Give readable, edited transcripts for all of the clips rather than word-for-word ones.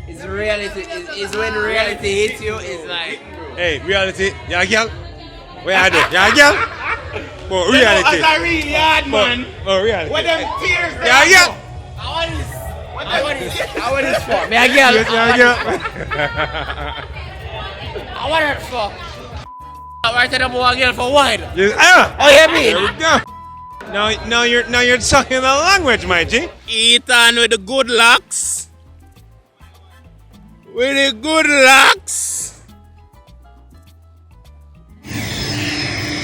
It's reality. It's when reality hits you. It's like. Hey, reality. Yeah, girl. Where are they? Yeah, girl. For reality. As a real Yaadman. For reality. What them tears? Yeah, girl. I want this for me, a girl. Yeah, girl. I want it for. I said I'm a girl for what? Yes. Oh, you mean? There we go. Now you're talking the language, my G. Etan with the good locks. With the good locks.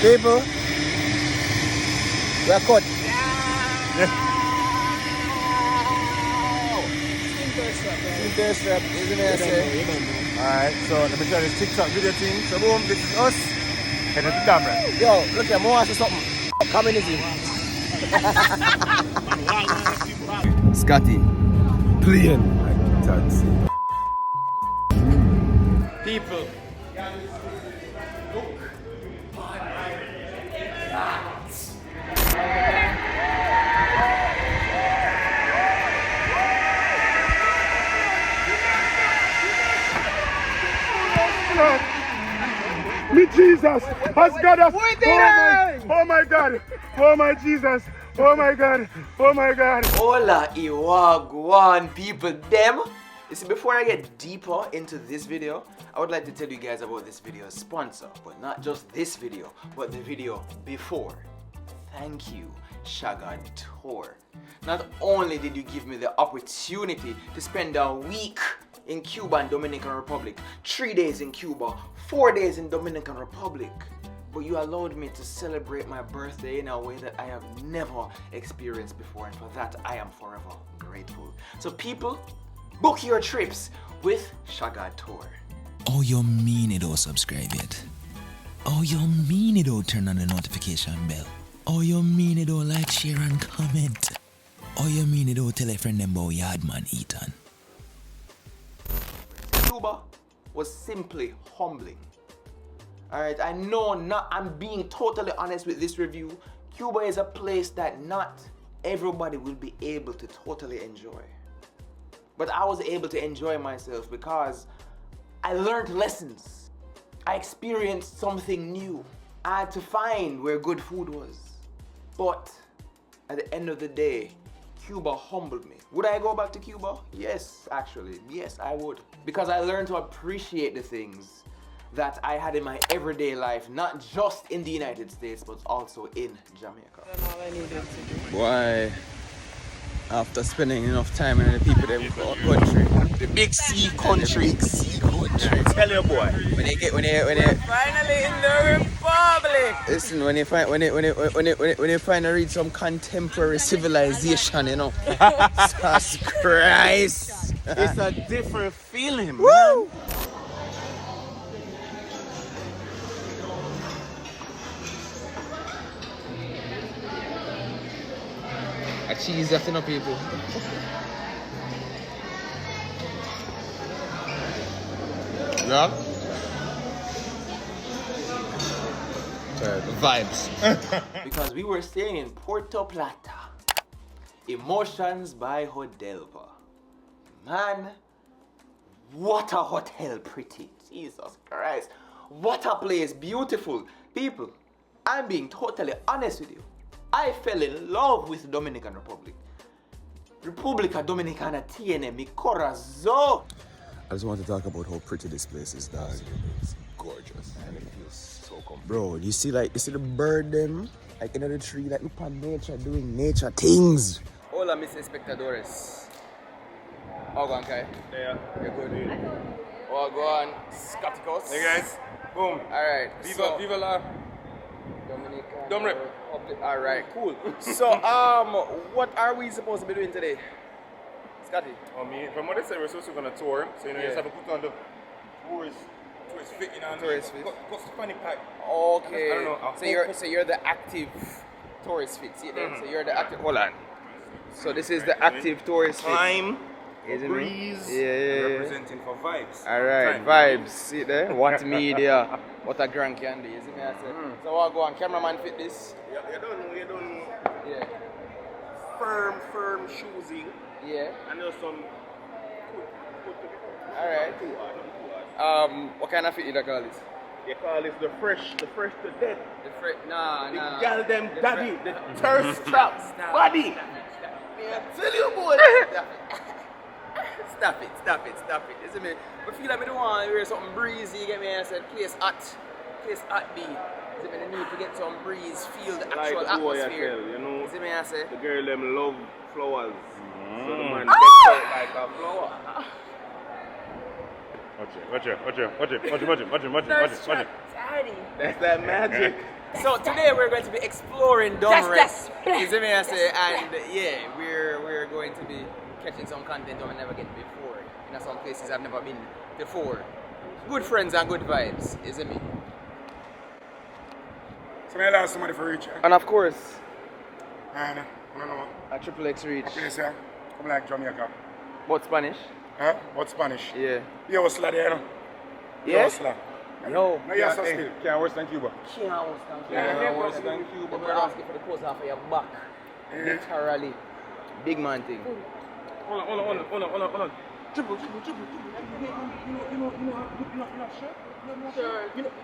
People, we are caught. Thirst trap, isn't it? Alright, so let me try this TikTok video thing. So boom, this is us. Heading to Damran. Yo, look here, more ask something. Communism. Scotty. Plane. Taxi. People. Me Jesus, has God us. Oh my God, oh my Jesus, oh my God, oh my God. Hola, Iwagwan people, them. You see, before I get deeper into this video, I would like to tell you guys about this video's sponsor, but not just this video, but the video before. Thank you, Chagod Tours. Not only did you give me the opportunity to spend a week in Cuba and Dominican Republic, 3 days in Cuba, 4 days in Dominican Republic, but you allowed me to celebrate my birthday in a way that I have never experienced before, and for that I am forever grateful. So people, book your trips with Chagod Tours. Oh, you mean it don't subscribe yet? Oh, you mean it don't turn on the notification bell? Oh, you mean it don't like, share and comment? Oh, you mean it don't tell a friend them about Yaadman, Etan? Cuba was simply humbling. Alright, I know I'm being totally honest with this review. Cuba is a place that not everybody will be able to totally enjoy. But I was able to enjoy myself because I learned lessons. I experienced something new. I had to find where good food was. But at the end of the day, Cuba humbled me. Would I go back to Cuba? Yes, actually. Yes, I would. Because I learned to appreciate the things that I had in my everyday life, not just in the United States, but also in Jamaica. Why? After spending enough time in the people that country, the big C country, tell you boy, when they Finally in the Republic. listen, when they finally reach some contemporary civilization, you know, Jesus Christ, it's a different feeling, man. A cheese after no people. Yeah? Vibes. Because we were staying in Puerto Plata. Emotions by Hodelva. Man, what a hotel pretty. Jesus Christ. What a place, beautiful. People, I'm being totally honest with you. I fell in love with Dominican Republic. República Dominicana tiene mi corazón. I just want to talk about how pretty this place is, dog. It's gorgeous. And it feels so comfortable. Bro, you see the bird them? Like in the tree, like upon nature, doing nature things. Hola, mis espectadores. Oh, go on, Kai. Yeah. You're good. Oh, go on. Skepticals. Hey guys, boom. Alright. Viva la Dominican Domrep. Republic. Alright, cool. So, what are we supposed to be doing today? Scotty? From what they said, we're supposed to go on a tour. So, you just have to put on the tourist fit, Tourist fit. What's the funny pack? Okay. I don't know. So you're the active tourist fit. See there? So you're the active. Hold on. So this is the active tourist fit. Time, Isn't breeze, Yeah. representing for vibes. Alright, vibes. See there? What media? What a grand candy. You see me? I said. So I'll go on. Cameraman fit this. You don't know. Yeah. Firm shoesing. Yeah. And there's some Alright. What kind of fit you call this? They call this the fresh to death. Nah. The gal them daddy, the thirst trap body. Tell you boy. Stop it. You see me? I feel like I don't want to wear something breezy, you get me? I said place hot B. You see me? I need to get some breeze, feel the actual Like the boy I atmosphere. tell, you know. You see me? I say. The girl them love flowers. So the man gets out like a flower. Watch it. That's that magic. So today we're going to be exploring Dominican. You see me? I say, and yeah, we're going to be catching some content that we never get before. In some places I've never been before. Good friends and good vibes, you see me? So I lost somebody for reach. And of course, I don't know. a triple X reach. Place here, come like Jamaica. But Spanish? Huh? What Spanish? Yeah. You hustler there, you know? Yeah? Hustler. No. No, you're so still. Can't worse than Cuba. Can't worse than Cuba. We're asking for the clothes off of your back. Literally. Big man thing. Hold on. Triple.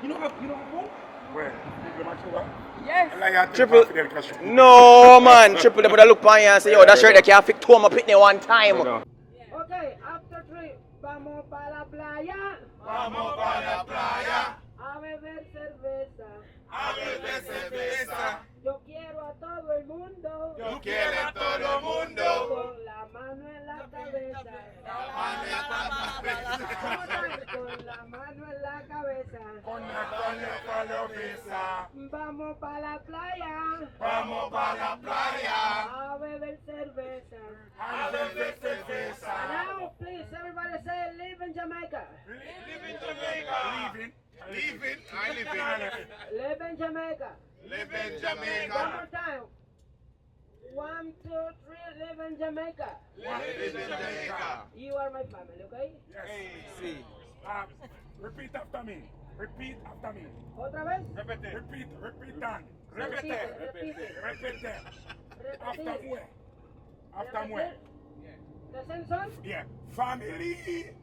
You know how where? Yes. Triple. No man, triple they put a look on you and say, yo, that shirt they can't fit two of my pitney one time. Okay, after 3, vamos para la playa. Vamos para la playa. A beber cerveza. A beber cerveza. Yo quiero a todo el mundo. Yo quiero a todo el mundo. Con la mano en la cabeza. Con la mano en la cabeza. Con la cabeza. Vamos para la playa. Vamos para la playa. A beber cerveza. A beber cerveza. Now, please, everybody say, live in Jamaica. Live in Jamaica. Leaving. Live in Jamaica. Live in One Jamaica. more time. 1, 2, 3, live in Jamaica. Live in Jamaica. You are my family, okay? Yes. Repeat after me. Otra vez. Repeat Dan. Repite. After where? The same song? Yeah. Family.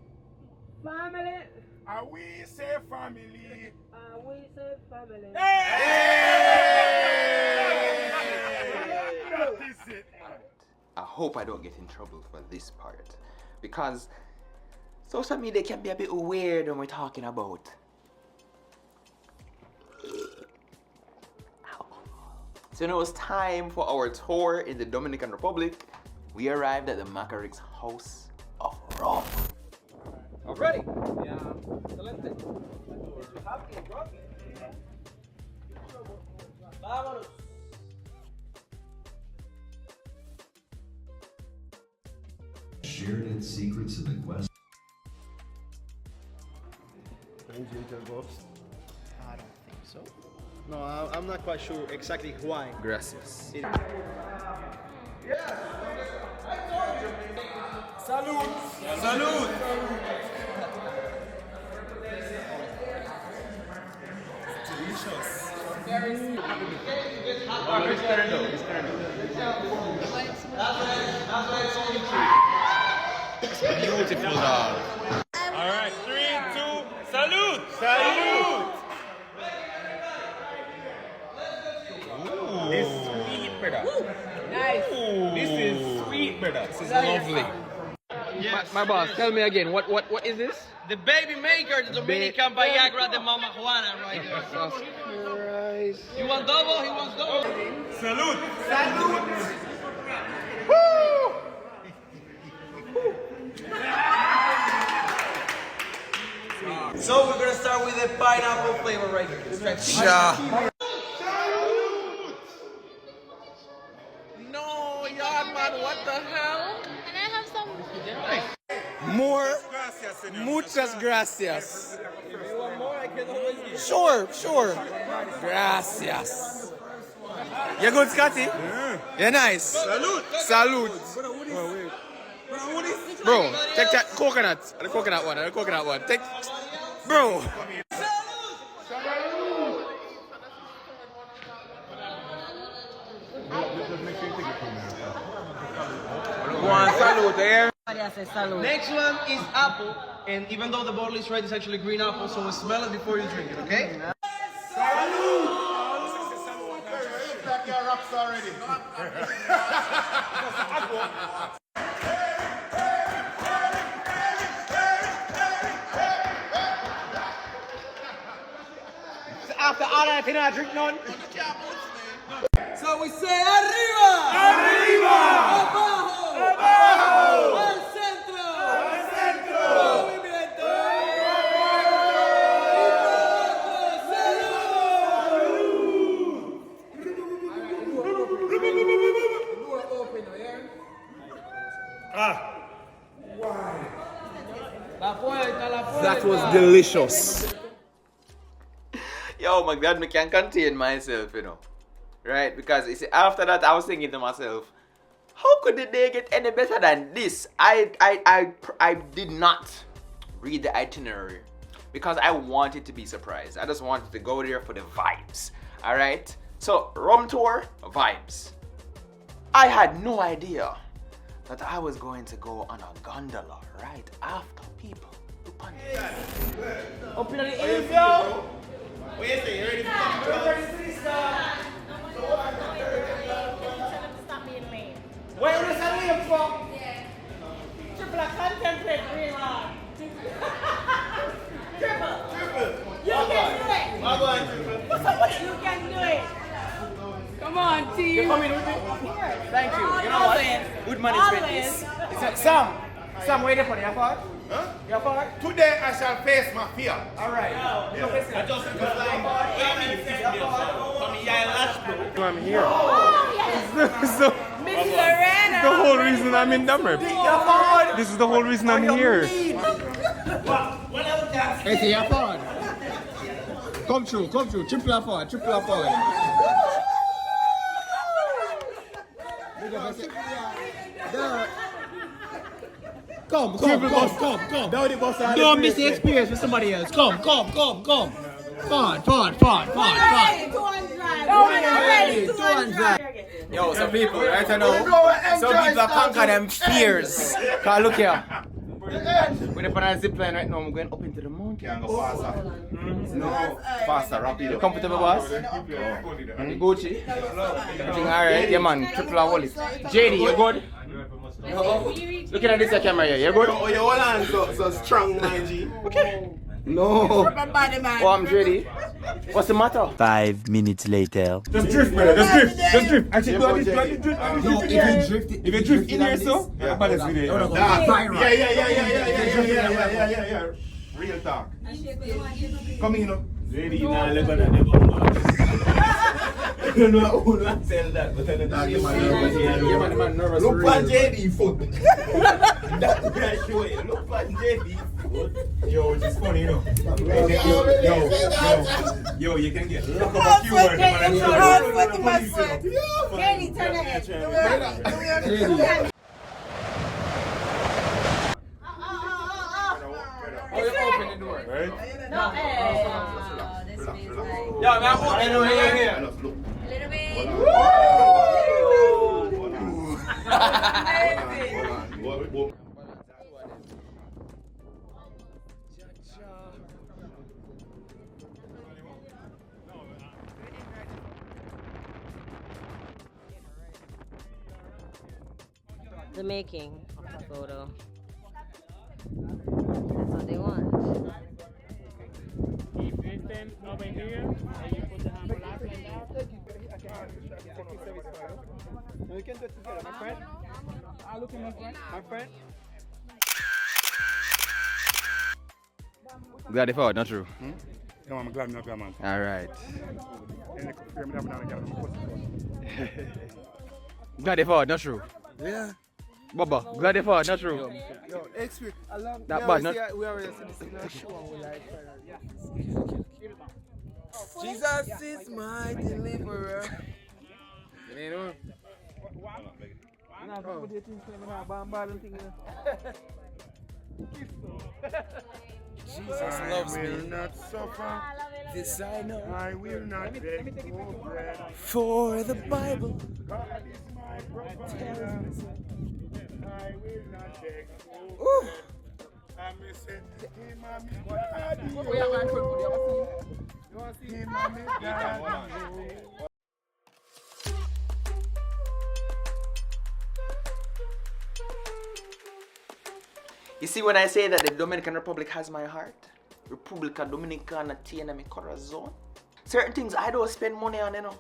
Family. We say family. We say family. That is it. I hope I don't get in trouble for this part, because social media can be a bit weird when we're talking about alcohol. So now it's time for our tour in the Dominican Republic. We arrived at the Macarix House of Rum. Already? Yeah. Excelente. Vámonos. Shared in secrets of the West. I don't think so. No, I'm not quite sure exactly why. Gracias. Salud. Beautiful dog. All right, 3, 2, salute. This is sweet, brother. Nice. This is sweet, brother. This is lovely. My boss, tell me again, what is this? The baby maker, the Dominican Viagra, the Mama Juana right there. Jesus Christ. You want double? He wants double. Salute. So we're gonna start with the pineapple flavor right here. No, Yaadman, what the hell? Can I have some? Muchas gracias. If you want more, I can always give. Sure. Gracias. You good, Scotty? Yeah. You're nice. Salute. Bro, take that coconut. The coconut one. Take. Bro. Go on, salute there. Next one is apple. And even though the bottle is red, it's actually green apple, so smell it before you drink it, okay? After all that, I cannot drink none. So we say arriba! Arriba! Abajo! Abajo! Al centro! Al centro! Movimiento! That was delicious. Yo, my God, I can't contain myself, you know. Right? Because you see, after that, I was thinking to myself, how could the day get any better than this? I did not read the itinerary because I wanted to be surprised. I just wanted to go there for the vibes. Alright? So, rum tour, vibes. I had no idea that I was going to go on a gondola right after people. Up in the hills, yo! Wait a second, you ready Where was I live from? Triple contemplate green line. Triple. You can do it. I'm going triple. What's up with you? You can do it. Come on, team. You're coming with me? Thank you. You know what? Good management is. Sam, where are you for your part? Huh? Your part? Today I shall face my fear. All right. I just I'm here. Oh, yes. So, Miss Lorena. the whole reason I'm in Dummer. This is the whole reason I'm here. Hey, see your phone. Come through. Triple forward. Come. Don't miss the experience with somebody else. Come. Forward. Yo, some people, right now, some people conquer them fears. Cause look here. We're up on a zip line right now. I'm going up into the mountain. Can't go faster. No, Faster, rapid. you comfortable, boss? And you Gucci? Everything alright? Yeah, man. Triple and wallet. JD, you good? Looking at this camera here, you good? Oh, your whole hand so strong, my G. Okay. No. Oh, I'm JD. What's the matter? 5 minutes later. Just drift, brother. Just drift. Actually, do I drift? If you drift in here, so, yeah, but it's video. Yeah. Real talk. Come in, Ready, now, Lebanon, I don't know who will tell that, but then the man nervous. Look at JD foot. That's what I show you. Look at JD foot. Yo, which is funny, you know. Yo, you can get locked up a few words. JD, turn that. Oh, you open the door. Right? No, Yo, man, open the door here. A little bit. Woo! The making of the photo. That's what they want. Over here, and you put the envelope like that. We can do it together, my friend. I look at my friend. Glad if out, not true. No, I'm glad not man. Alright. Glad if out, not true. Yeah. Baba, glad if out, not true. Yo, experience. That bad, not. We already see this show. Jesus is my deliverer. You know? Jesus loves I will me. not suffer. This I know. I will not beg for bread. For the Bible. God is my provider. I will not beg for Ooh. I You see, when I say that the Dominican Republic has my heart, República Dominicana tiene mi corazón, certain things I don't spend money on, you know.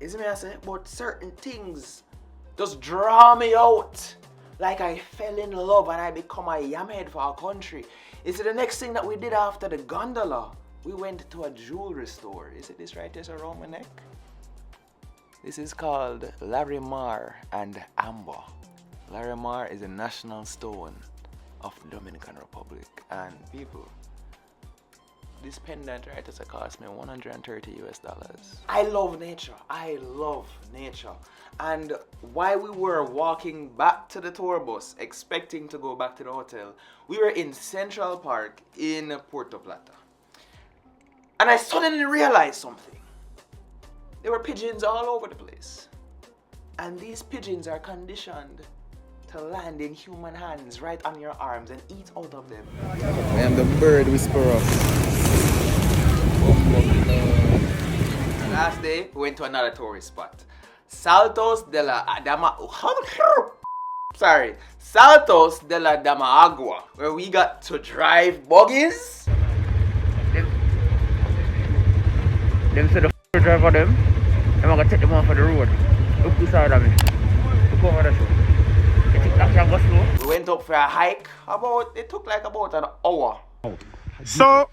You see me I say? But certain things just draw me out. Like I fell in love and I become a yamhead for our country. You see, the next thing that we did after the gondola, we went to a jewelry store. You see this right here around my neck? This is called Larimar and Amber. Larimar is a national stone of the Dominican Republic, and people, this pendant right here cost me $130 US. I love nature. I love nature. And while we were walking back to the tour bus, expecting to go back to the hotel, we were in Central Park in Puerto Plata. And I suddenly realized something. There were pigeons all over the place. And these pigeons are conditioned to land in human hands right on your arms and eat out of them. I am the bird whisperer. Last day, we went to another tourist spot. Saltos de la Dama Agua, where we got to drive buggies. Them said the driver them. I'm gonna take them off of the road. Look this side of me. Look over the show. We went up for a hike. It took like about an hour. So,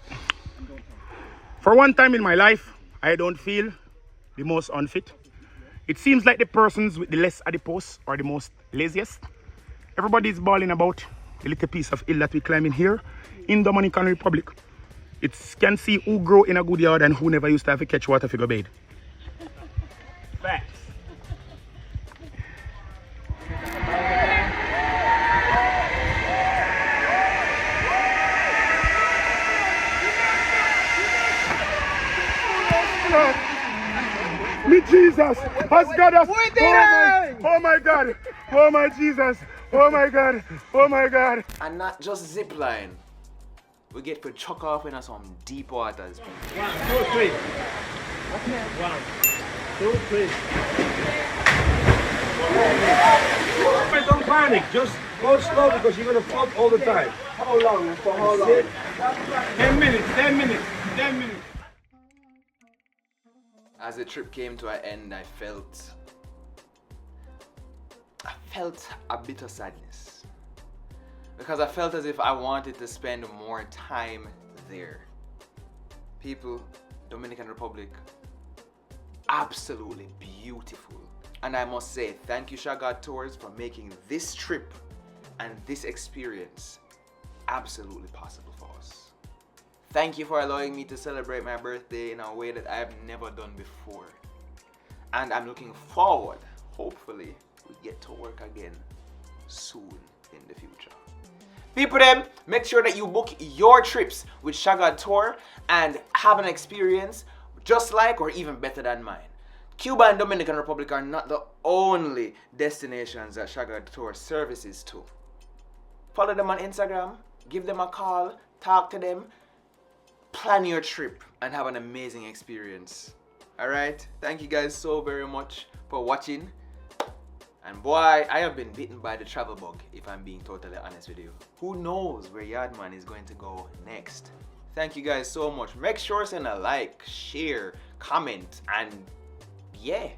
for one time in my life, I don't feel the most unfit. It seems like the persons with the less adipose are the most laziest. Everybody's bawling about the little piece of hill that we climb in here in Dominican Republic. It can see who grow in a good yard and who never used to have to catch water for go bathe. Facts. Me Jesus has got us. Oh my God. Oh my Jesus. Oh my God. Oh my God. And not just zip line. We get to chuck off in some deep waters. 1, 2, 3. Okay. 1, 2, 3. Don't panic. Just go slow because you're gonna float all the time. How long? For how long? 10 minutes. 10 minutes. 10 minutes. As the trip came to an end, I felt a bit of sadness. Because I felt as if I wanted to spend more time there. People, Dominican Republic, absolutely beautiful. And I must say, thank you Chagod Tours for making this trip and this experience absolutely possible for us. Thank you for allowing me to celebrate my birthday in a way that I've never done before. And I'm looking forward, hopefully, we get to work again soon in the future. People them, make sure that you book your trips with Chagod Tour and have an experience just like or even better than mine. Cuba and Dominican Republic are not the only destinations that Chagod Tour services to. Follow them on Instagram, give them a call, talk to them, plan your trip and have an amazing experience. Alright, thank you guys so very much for watching. And boy, I have been bitten by the travel bug, if I'm being totally honest with you. Who knows where Yaadman is going to go next? Thank you guys so much. Make sure to send a like, share, comment, and yeah,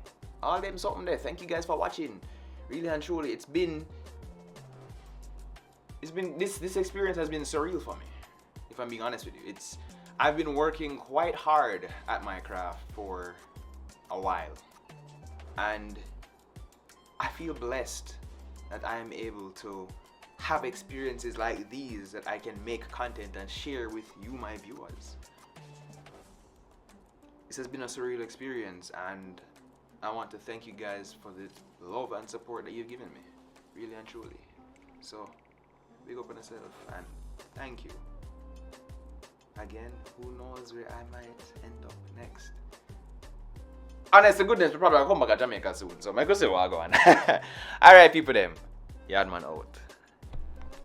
all them something there. Thank you guys for watching. Really and truly, this experience has been surreal for me, if I'm being honest with you. I've been working quite hard at my craft for a while, and I feel blessed that I am able to have experiences like these that I can make content and share with you, my viewers. This has been a surreal experience, and I want to thank you guys for the love and support that you've given me, really and truly. So, big up on yourself and thank you. Again, who knows where I might end up next. Honest to goodness, we'll probably come back to Jamaica soon, so I could say what I'm going. Alright, people them. Yaadman out.